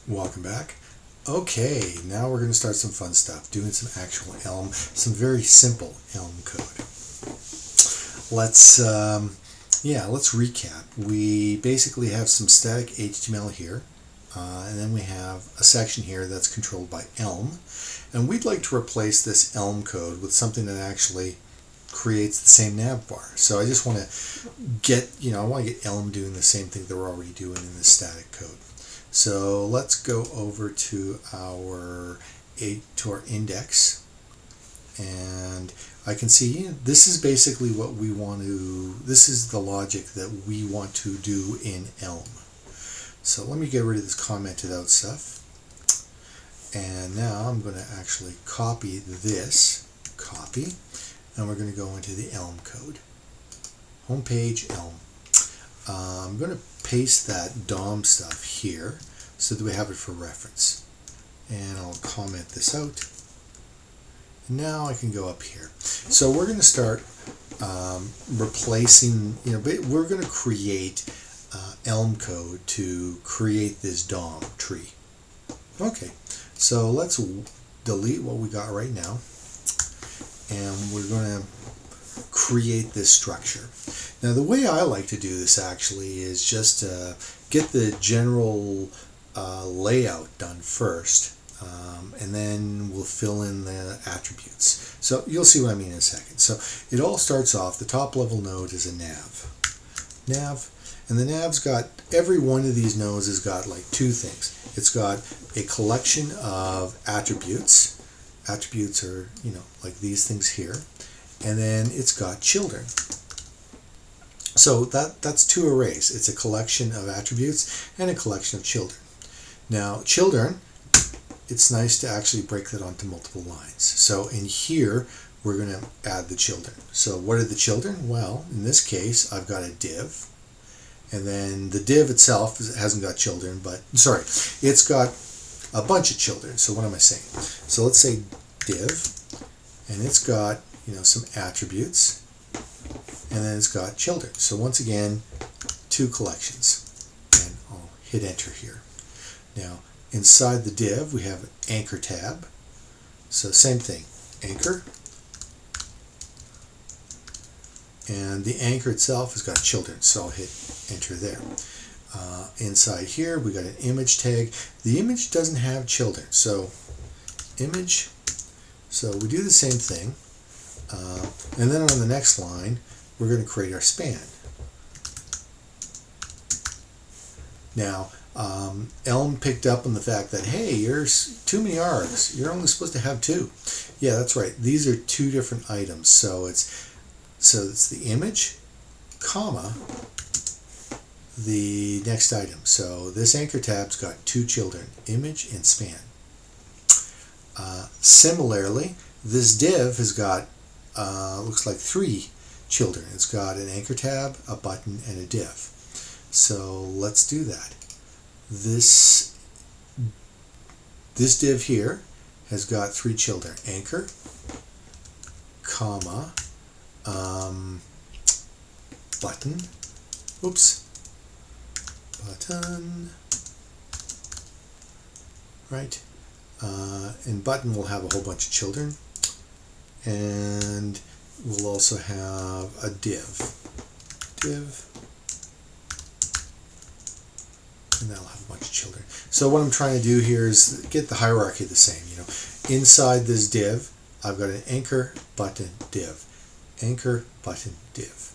Welcome back. Okay, now we're going to start some fun stuff, doing some actual Elm, some very simple Elm code. Let's recap. We basically have some static HTML here, and then we have a section here that's controlled by Elm, and we'd like to replace this Elm code with something that actually creates the same nav bar. So I just want to get, I want to get Elm doing the same thing that we're already doing in this static code. So let's go over to our index, and I can see this is basically what we want to, this is the logic that we want to do in Elm. So let me get rid of this commented out stuff, and now I'm going to actually copy this, and we're going to go into the Elm code. Homepage Elm. I'm going to paste that DOM stuff here so that we have it for reference. And I'll comment this out. Now I can go up here. So we're going to start replacing, we're going to create Elm code to create this DOM tree. Okay, so let's delete what we got right now. And we're going to create this structure. Now the way I like to do this actually is just get the general layout done first, and then we'll fill in the attributes. So you'll see what I mean in a second. So it all starts off, the top level node is a nav, and the nav's got, every one of these nodes has got like two things. It's got a collection of attributes. Attributes are, like these things here. And then it's got children. So that's two arrays. It's a collection of attributes and a collection of children. Now, children, it's nice to actually break that onto multiple lines. So in here, we're going to add the children. So what are the children? Well, in this case, I've got a div. And then the div itself hasn't got children, but, sorry, it's got a bunch of children. So what am I saying? So let's say div, and it's got some attributes, and then it's got children. So once again, two collections, and I'll hit enter here. Now inside the div we have an anchor tab, so same thing, anchor, and the anchor itself has got children, so I'll hit enter there. Inside here we got an image tag. The image doesn't have children, so image, so we do the same thing. And then on the next line, we're going to create our span. Now, Elm picked up on the fact that, hey, there's too many args. You're only supposed to have two. Yeah, that's right. These are two different items. So it's the image, comma, the next item. So this anchor tab's got two children, image and span. Similarly, this div has got looks like three children. It's got an anchor tab, a button, and a div. So let's do that. This div here has got three children. Anchor, comma, button, button, right, and button will have a whole bunch of children. And we'll also have a div, and that'll have a bunch of children. So what I'm trying to do here is get the hierarchy the same. Inside this div, I've got an anchor, button, div, anchor, button, div.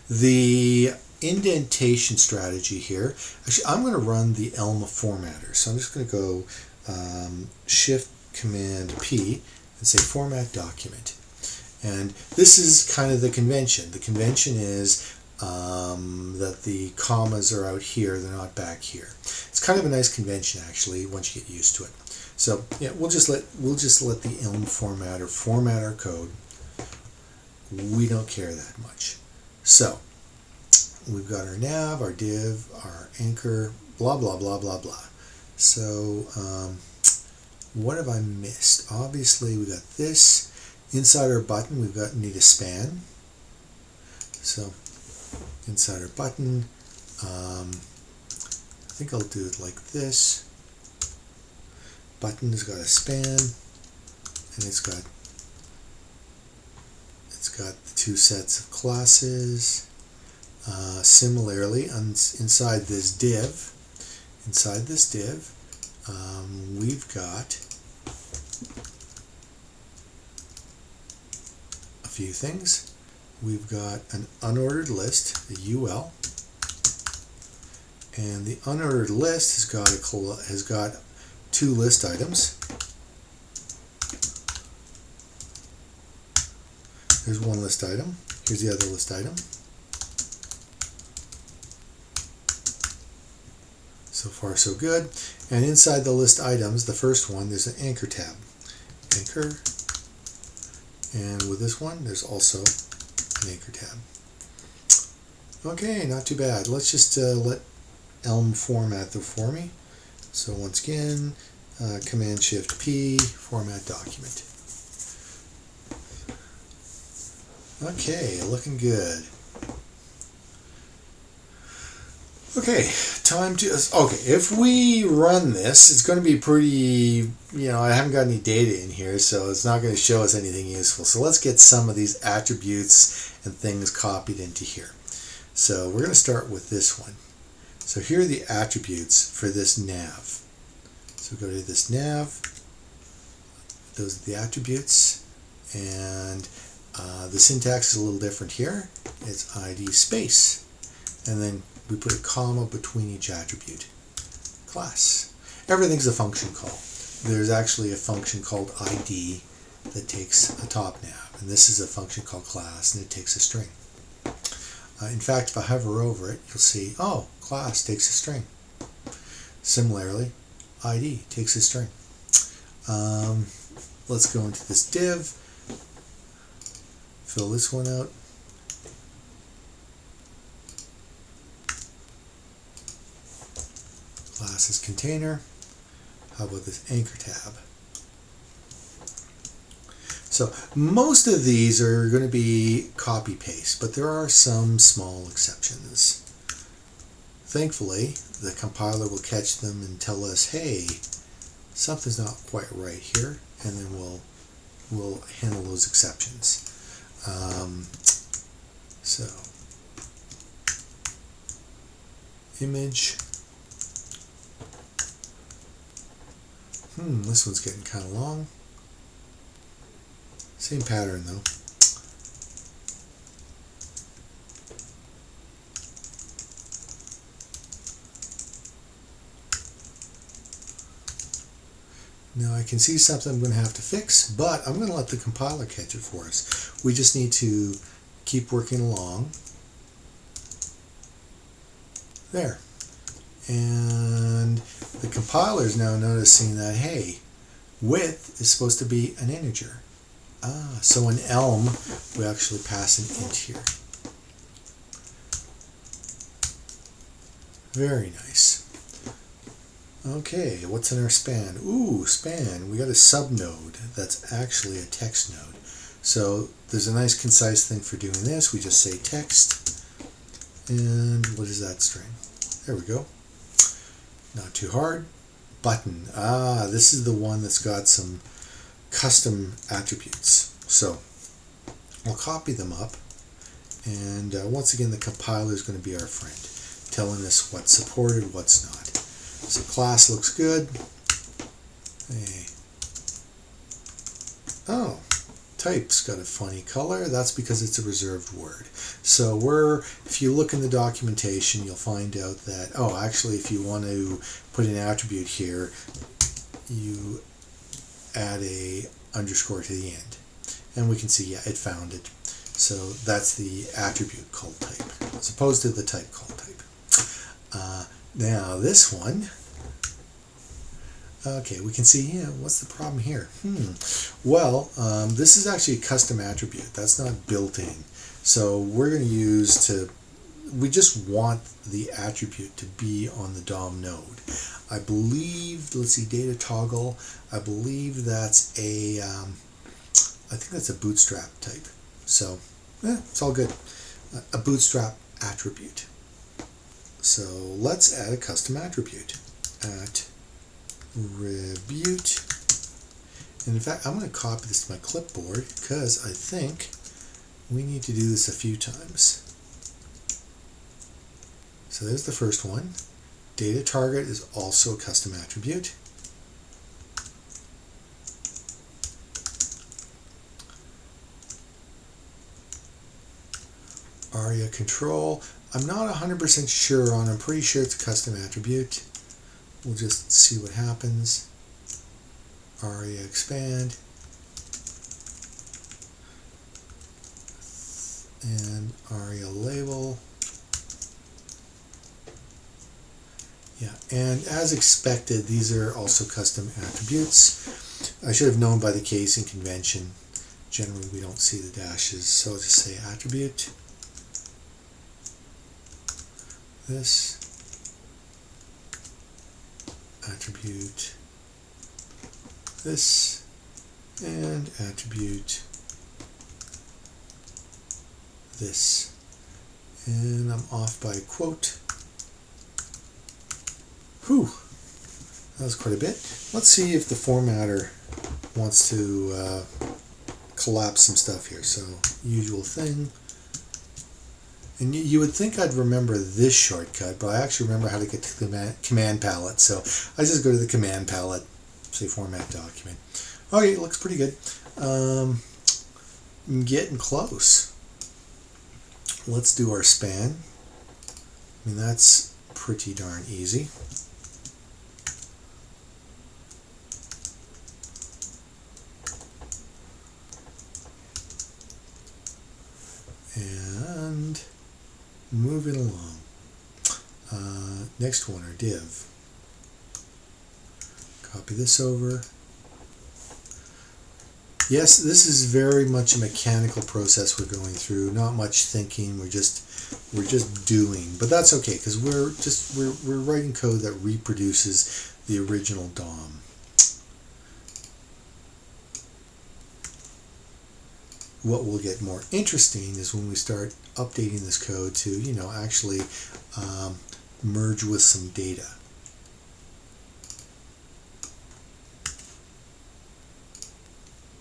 The indentation strategy here, actually I'm going to run the Elm formatter. So I'm just going to go Shift Command P and say format document. And this is kind of the convention. The convention is that the commas are out here, they're not back here. It's kind of a nice convention actually once you get used to it. So yeah, we'll just let the Elm formatter format our code. We don't care that much. So we've got our nav, our div, our anchor, blah blah blah blah blah. So what have I missed? Obviously we got this. Inside our button we've got need a span. So inside our button, I think I'll do it like this. Button has got a span, and it's got the two sets of classes. Similarly, inside this div, we've got a few things. We've got an unordered list, a UL, and the unordered list has got two list items. There's one list item. Here's the other list item. So far, so good. And inside the list items, the first one, there's an anchor tab. Anchor. And with this one, there's also an anchor tab. Okay, not too bad. Let's just let Elm format them for me. So once again, Command-Shift-P, format document. Okay, looking good. Okay, if we run this, it's going to be pretty, I haven't got any data in here, so it's not going to show us anything useful. So let's get some of these attributes and things copied into here. So we're going to start with this one. So here are the attributes for this nav. So go to this nav, those are the attributes, and the syntax is a little different here. It's ID space, and then we put a comma between each attribute. Class. Everything's a function call. There's actually a function called ID that takes a top nav, and this is a function called class, and it takes a string. In fact, if I hover over it, you'll see, oh, class takes a string. Similarly, ID takes a string. Let's go into this div, fill this one out. Class is container. How about this anchor tab? So most of these are going to be copy paste, but there are some small exceptions. Thankfully, the compiler will catch them and tell us, hey, something's not quite right here, and then we'll handle those exceptions. So image. This one's getting kind of long. Same pattern though. Now I can see something I'm going to have to fix, but I'm going to let the compiler catch it for us. We just need to keep working along. There. And the compiler is now noticing that, hey, width is supposed to be an integer. So in Elm, we actually pass an int here. Very nice. Okay, what's in our span? Ooh, span. We got a subnode that's actually a text node. So there's a nice concise thing for doing this. We just say text. And what is that string? There we go. Not too hard. Button. This is the one that's got some custom attributes. So I'll copy them up. And once again, the compiler is going to be our friend, telling us what's supported, what's not. So class looks good. Hey. Oh, type's got a funny color. That's because it's a reserved word. So if you look in the documentation, you'll find out that, actually, if you want to put an attribute here, you add a underscore to the end. And we can see, yeah, it found it. So that's the attribute called type, as opposed to the type called type. Now this one, okay, we can see, what's the problem here? Well, this is actually a custom attribute. That's not built in. So we're going to we just want the attribute to be on the DOM node. I believe, let's see, data toggle, I believe that's I think that's a bootstrap type. So, it's all good. A bootstrap attribute. So let's add a custom attribute. attribute. And in fact, I'm going to copy this to my clipboard because I think we need to do this a few times. So there's the first one. Data target is also a custom attribute. ARIA control, I'm not 100% sure on, I'm pretty sure it's a custom attribute. We'll just see what happens. ARIA expand. And ARIA label. Yeah, and as expected, these are also custom attributes. I should have known by the case and convention. Generally, we don't see the dashes, so I'll just say attribute. This attribute, this, and attribute this. And I'm off by a quote. Whew, that was quite a bit. Let's see if the formatter wants to collapse some stuff here. So, usual thing. And you would think I'd remember this shortcut, but I actually remember how to get to the command palette. So I just go to the command palette, say format document. Okay, it looks pretty good. Getting close. Let's do our span. I mean, that's pretty darn easy. And moving along. Next one, our div. Copy this over. Yes, this is very much a mechanical process we're going through. Not much thinking. We're just doing. But that's okay because we're writing code that reproduces the original DOM. What will get more interesting is when we start updating this code to, you know, actually merge with some data.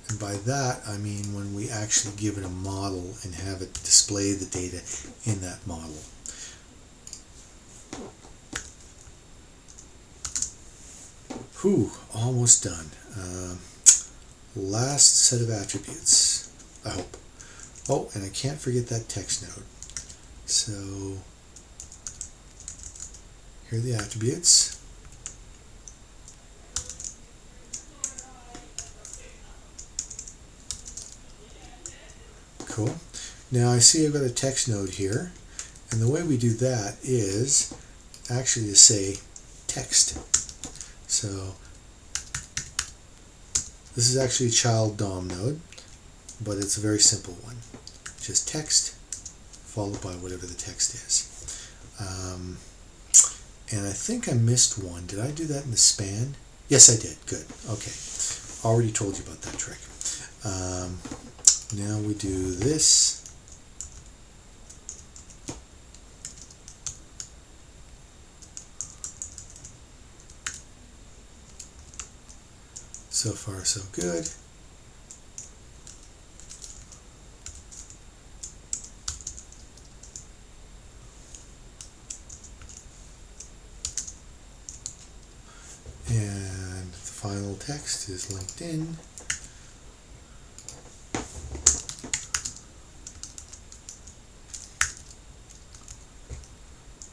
And by that, I mean when we actually give it a model and have it display the data in that model. Whew, almost done. Last set of attributes, I hope. Oh, and I can't forget that text node. So here are the attributes. Cool. Now I see I've got a text node here, and the way we do that is actually to say text. So this is actually a child DOM node, but it's a very simple one. Just text followed by whatever the text is. And I think I missed one. Did I do that in the span? Yes, I did. Good. Okay. Already told you about that trick. Now we do this. So far, so good. And the final text is linked in.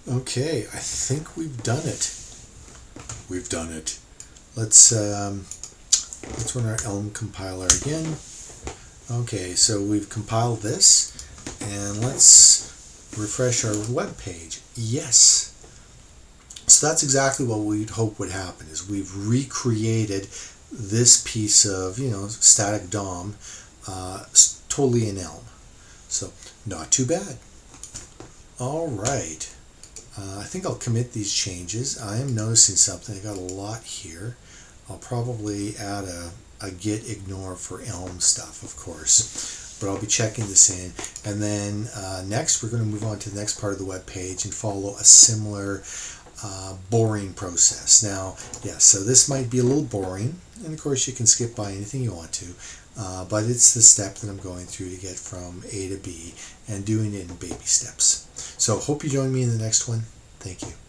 Okay, I think we've done it. We've done it. Let's run our Elm compiler again. Okay, so we've compiled this, and let's refresh our web page. Yes. So that's exactly what we'd hope would happen, is we've recreated this piece of, you know, static DOM totally in Elm. So not too bad. All right. I think I'll commit these changes. I am noticing something. I got a lot here. I'll probably add a git ignore for Elm stuff, of course. But I'll be checking this in. And then next, we're going to move on to the next part of the web page and follow a similar boring process. Now, yes, so this might be a little boring, and of course you can skip by anything you want to, but it's the step that I'm going through to get from A to B and doing it in baby steps. So hope you join me in the next one. Thank you.